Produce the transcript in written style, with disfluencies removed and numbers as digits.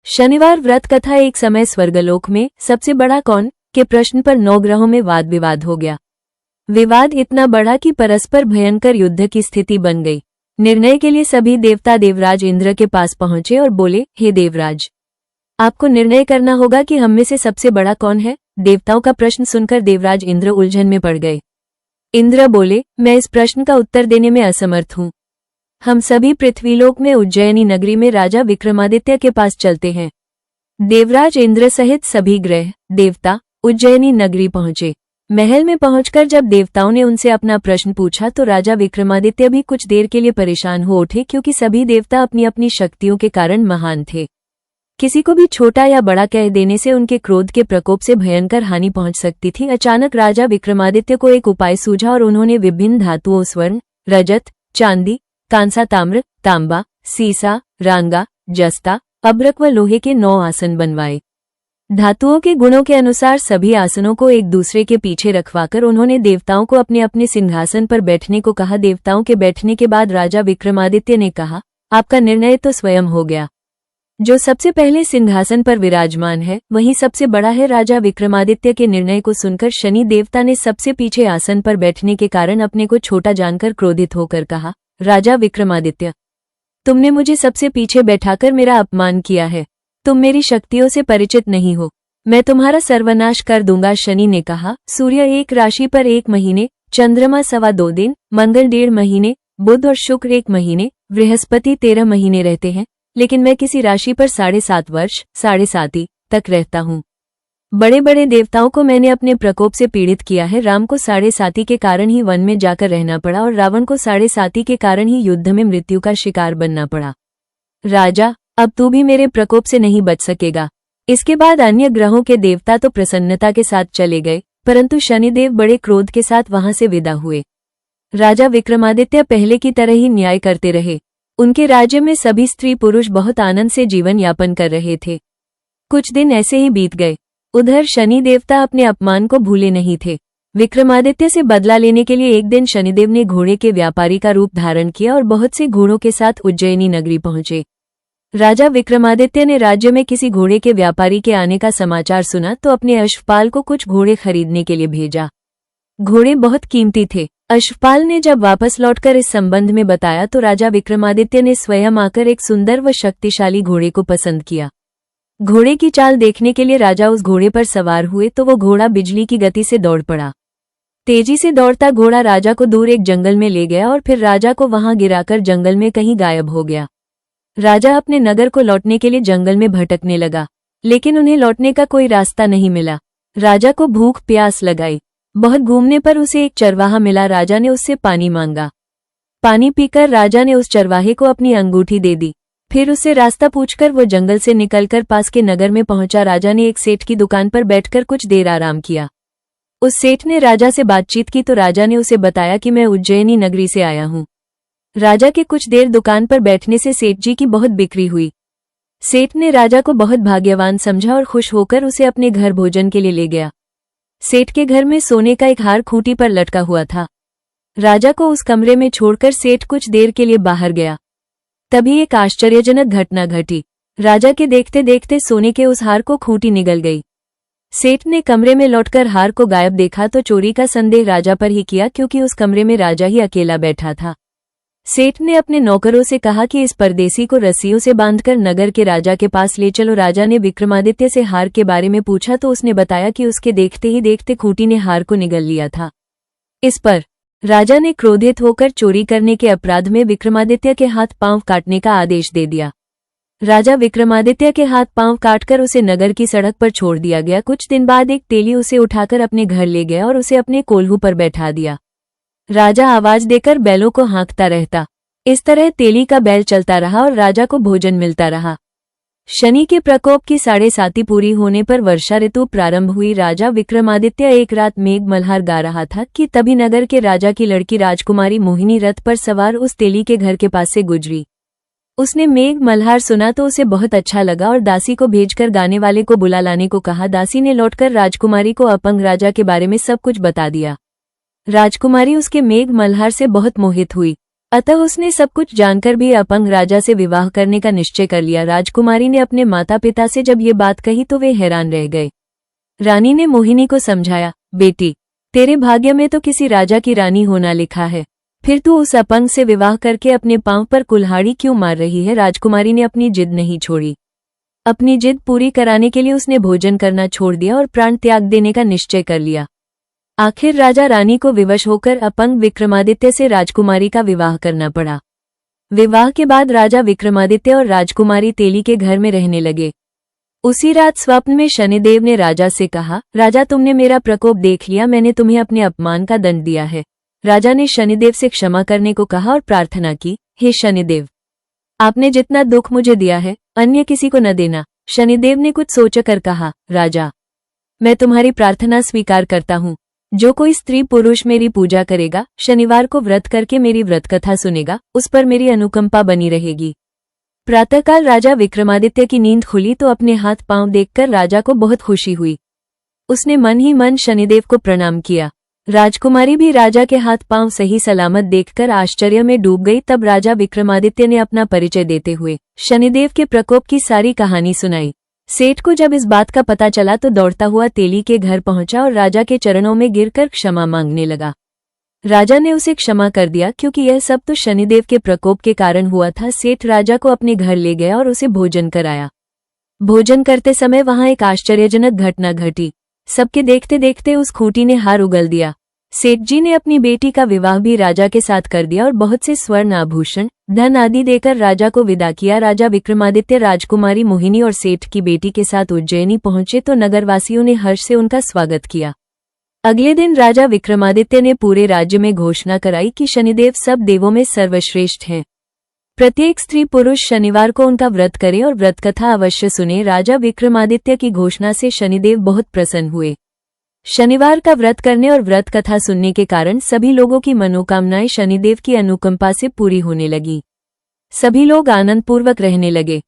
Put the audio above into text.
शनिवार व्रत कथा। एक समय स्वर्गलोक में सबसे बड़ा कौन के प्रश्न पर 9 ग्रहों में वाद विवाद हो गया। विवाद इतना बढ़ा कि परस्पर भयंकर युद्ध की स्थिति बन गई। निर्णय के लिए सभी देवता देवराज इंद्र के पास पहुंचे और बोले, हे देवराज, आपको निर्णय करना होगा कि हम में से सबसे बड़ा कौन है। देवताओं का प्रश्न सुनकर देवराज इंद्र उलझन में पड़ गए। इंद्र बोले, मैं इस प्रश्न का उत्तर देने में असमर्थ हूँ। हम सभी पृथ्वीलोक में उज्जैनी नगरी में राजा विक्रमादित्य के पास चलते हैं। देवराज इंद्र सहित सभी ग्रह देवता उज्जैनी नगरी पहुंचे। महल में पहुंचकर जब देवताओं ने उनसे अपना प्रश्न पूछा तो राजा विक्रमादित्य भी कुछ देर के लिए परेशान हो उठे, क्योंकि सभी देवता अपनी अपनी शक्तियों के कारण महान थे। किसी को भी छोटा या बड़ा कह देने से उनके क्रोध के प्रकोप से भयंकर हानि पहुंच सकती थी। अचानक राजा विक्रमादित्य को एक उपाय सूझा और उन्होंने विभिन्न धातुओं स्वर्ण, रजत, चांदी, कांसा, ताम्र, तांबा, सीसा, रांगा, जस्ता, अभ्रक व लोहे के 9 आसन बनवाए। धातुओं के गुणों के अनुसार सभी आसनों को एक दूसरे के पीछे रखवाकर उन्होंने देवताओं को अपने अपने सिंहासन पर बैठने को कहा। देवताओं के बैठने के बाद राजा विक्रमादित्य ने कहा, आपका निर्णय तो स्वयं हो गया। जो सबसे पहले सिंहासन पर विराजमान है वही सबसे बड़ा है। राजा विक्रमादित्य के निर्णय को सुनकर शनि देवता ने सबसे पीछे आसन पर बैठने के कारण अपने को छोटा जानकर क्रोधित होकर कहा, राजा विक्रमादित्य, तुमने मुझे सबसे पीछे बैठाकर मेरा अपमान किया है। तुम मेरी शक्तियों से परिचित नहीं हो। मैं तुम्हारा सर्वनाश कर दूंगा। शनि ने कहा, सूर्य एक राशि पर 1 महीने, चंद्रमा 2.25 दिन, मंगल 1.5 महीने, बुध और शुक्र 1 महीने, बृहस्पति 13 महीने रहते हैं, लेकिन मैं किसी राशि पर 7.5 वर्ष 7.5 तक रहता हूँ। बड़े बड़े देवताओं को मैंने अपने प्रकोप से पीड़ित किया है। राम को 7.5 के कारण ही वन में जाकर रहना पड़ा और रावण को 7.5 के कारण ही युद्ध में मृत्यु का शिकार बनना पड़ा। राजा, अब तू भी मेरे प्रकोप से नहीं बच सकेगा। इसके बाद अन्य ग्रहों के देवता तो प्रसन्नता के साथ चले गए, परंतु शनिदेव बड़े क्रोध के साथ वहां से विदा हुए। राजा विक्रमादित्य पहले की तरह ही न्याय करते रहे। उनके राज्य में सभी स्त्री पुरुष बहुत आनंद से जीवन यापन कर रहे थे। कुछ दिन ऐसे ही बीत गए। उधर शनि देवता अपने अपमान को भूले नहीं थे। विक्रमादित्य से बदला लेने के लिए एक दिन शनिदेव ने घोड़े के व्यापारी का रूप धारण किया और बहुत से घोड़ों के साथ उज्जैनी नगरी पहुंचे। राजा विक्रमादित्य ने राज्य में किसी घोड़े के व्यापारी के आने का समाचार सुना तो अपने अश्वपाल को कुछ घोड़े खरीदने के लिए भेजा। घोड़े बहुत कीमती थे। अश्वपाल ने जब वापस लौटकर इस संबंध में बताया तो राजा विक्रमादित्य ने स्वयं आकर एक सुंदर व शक्तिशाली घोड़े को पसंद किया। घोड़े की चाल देखने के लिए राजा उस घोड़े पर सवार हुए तो वो घोड़ा बिजली की गति से दौड़ पड़ा। तेजी से दौड़ता घोड़ा राजा को दूर एक जंगल में ले गया और फिर राजा को वहां गिराकर जंगल में कहीं गायब हो गया। राजा अपने नगर को लौटने के लिए जंगल में भटकने लगा, लेकिन उन्हें लौटने का कोई रास्ता नहीं मिला। राजा को भूख प्यास लगाई। बहुत घूमने पर उसे एक चरवाहा मिला। राजा ने उससे पानी मांगा। पानी पीकर राजा ने उस चरवाहे को अपनी अंगूठी दे दी। फिर उससे रास्ता पूछकर वो जंगल से निकलकर पास के नगर में पहुंचा। राजा ने एक सेठ की दुकान पर बैठकर कुछ देर आराम किया। उस सेठ ने राजा से बातचीत की तो राजा ने उसे बताया कि मैं उज्जैनी नगरी से आया हूँ। राजा के कुछ देर दुकान पर बैठने से सेठ जी की बहुत बिक्री हुई। सेठ ने राजा को बहुत भाग्यवान समझा और खुश होकर उसे अपने घर भोजन के लिए ले गया। सेठ के घर में सोने का एक हार खूंटी पर लटका हुआ था। राजा को उस कमरे में छोड़कर सेठ कुछ देर के लिए बाहर गया। तभी एक आश्चर्यजनक घटना घटी। राजा के देखते देखते सोने के उस हार को खूंटी निगल गई। सेठ ने कमरे में लौटकर हार को गायब देखा तो चोरी का संदेह राजा पर ही किया, क्योंकि उस कमरे में राजा ही अकेला बैठा था। सेठ ने अपने नौकरों से कहा कि इस परदेसी को रस्सियों से बांधकर नगर के राजा के पास ले चलो। राजा ने विक्रमादित्य से हार के बारे में पूछा तो उसने बताया कि उसके देखते ही देखते खूंटी ने हार को निगल लिया था। इस पर राजा ने क्रोधित होकर चोरी करने के अपराध में विक्रमादित्य के हाथ पांव काटने का आदेश दे दिया। राजा विक्रमादित्य के हाथ पांव काटकर उसे नगर की सड़क पर छोड़ दिया गया। कुछ दिन बाद एक तेली उसे उठाकर अपने घर ले गया और उसे अपने कोल्हू पर बैठा दिया। राजा आवाज देकर बैलों को हाँकता रहता। इस तरह तेली का बैल चलता रहा और राजा को भोजन मिलता रहा। शनि के प्रकोप की 7.5 पूरी होने पर वर्षा ऋतु प्रारंभ हुई। राजा विक्रमादित्य एक रात मेघ मल्हार गा रहा था कि तभी नगर के राजा की लड़की राजकुमारी मोहिनी रथ पर सवार उस तेली के घर के पास से गुजरी। उसने मेघ मल्हार सुना तो उसे बहुत अच्छा लगा और दासी को भेजकर गाने वाले को बुला लाने को कहा। दासी ने लौटकर राजकुमारी को अपंग राजा के बारे में सब कुछ बता दिया। राजकुमारी उसके मेघ मल्हार से बहुत मोहित हुई। अतः उसने सब कुछ जानकर भी अपंग राजा से विवाह करने का निश्चय कर लिया। राजकुमारी ने अपने माता पिता से जब ये बात कही तो वे हैरान रह गए। रानी ने मोहिनी को समझाया, बेटी, तेरे भाग्य में तो किसी राजा की रानी होना लिखा है, फिर तू उस अपंग से विवाह करके अपने पांव पर कुल्हाड़ी क्यों मार रही है। राजकुमारी ने अपनी जिद नहीं छोड़ी। अपनी जिद पूरी कराने के लिए उसने भोजन करना छोड़ दिया और प्राण त्याग देने का निश्चय कर लिया। आखिर राजा रानी को विवश होकर अपंग विक्रमादित्य से राजकुमारी का विवाह करना पड़ा। विवाह के बाद राजा विक्रमादित्य और राजकुमारी तेली के घर में रहने लगे। उसी रात स्वप्न में शनिदेव ने राजा से कहा, राजा, तुमने मेरा प्रकोप देख लिया, मैंने तुम्हें अपने अपमान का दंड दिया है। राजा ने शनिदेव से क्षमा करने को कहा और प्रार्थना की, हे शनिदेव, आपने जितना दुख मुझे दिया है अन्य किसी को न देना। शनिदेव ने कुछ सोचकर कहा, राजा, मैं तुम्हारी प्रार्थना स्वीकार करता हूँ। जो कोई स्त्री पुरुष मेरी पूजा करेगा, शनिवार को व्रत करके मेरी व्रत कथा सुनेगा, उस पर मेरी अनुकंपा बनी रहेगी। प्रातःकाल राजा विक्रमादित्य की नींद खुली तो अपने हाथ पांव देखकर राजा को बहुत खुशी हुई। उसने मन ही मन शनिदेव को प्रणाम किया। राजकुमारी भी राजा के हाथ पांव सही सलामत देखकर आश्चर्य में डूब गई। तब राजा विक्रमादित्य ने अपना परिचय देते हुए शनिदेव के प्रकोप की सारी कहानी सुनाई। सेठ को जब इस बात का पता चला तो दौड़ता हुआ तेली के घर पहुंचा और राजा के चरणों में गिरकर क्षमा मांगने लगा। राजा ने उसे क्षमा कर दिया क्योंकि यह सब तो शनिदेव के प्रकोप के कारण हुआ था। सेठ राजा को अपने घर ले गया और उसे भोजन कराया। भोजन करते समय वहां एक आश्चर्यजनक घटना घटी। सबके देखते देखते उस खूंटी ने हार उगल दिया। सेठ जी ने अपनी बेटी का विवाह भी राजा के साथ कर दिया और बहुत से स्वर्ण आभूषण, धन आदि देकर राजा को विदा किया। राजा विक्रमादित्य राजकुमारी मोहिनी और सेठ की बेटी के साथ उज्जैनी पहुंचे तो नगरवासियों ने हर्ष से उनका स्वागत किया। अगले दिन राजा विक्रमादित्य ने पूरे राज्य में घोषणा कराई कि शनिदेव सब देवों में सर्वश्रेष्ठ हैं। प्रत्येक स्त्री पुरुष शनिवार को उनका व्रत करे और व्रत कथा अवश्य सुने। राजा विक्रमादित्य की घोषणा से शनिदेव बहुत प्रसन्न हुए। शनिवार का व्रत करने और व्रत कथा सुनने के कारण सभी लोगों की मनोकामनाएं शनिदेव की अनुकंपा से पूरी होने लगी। सभी लोग आनंदपूर्वक रहने लगे।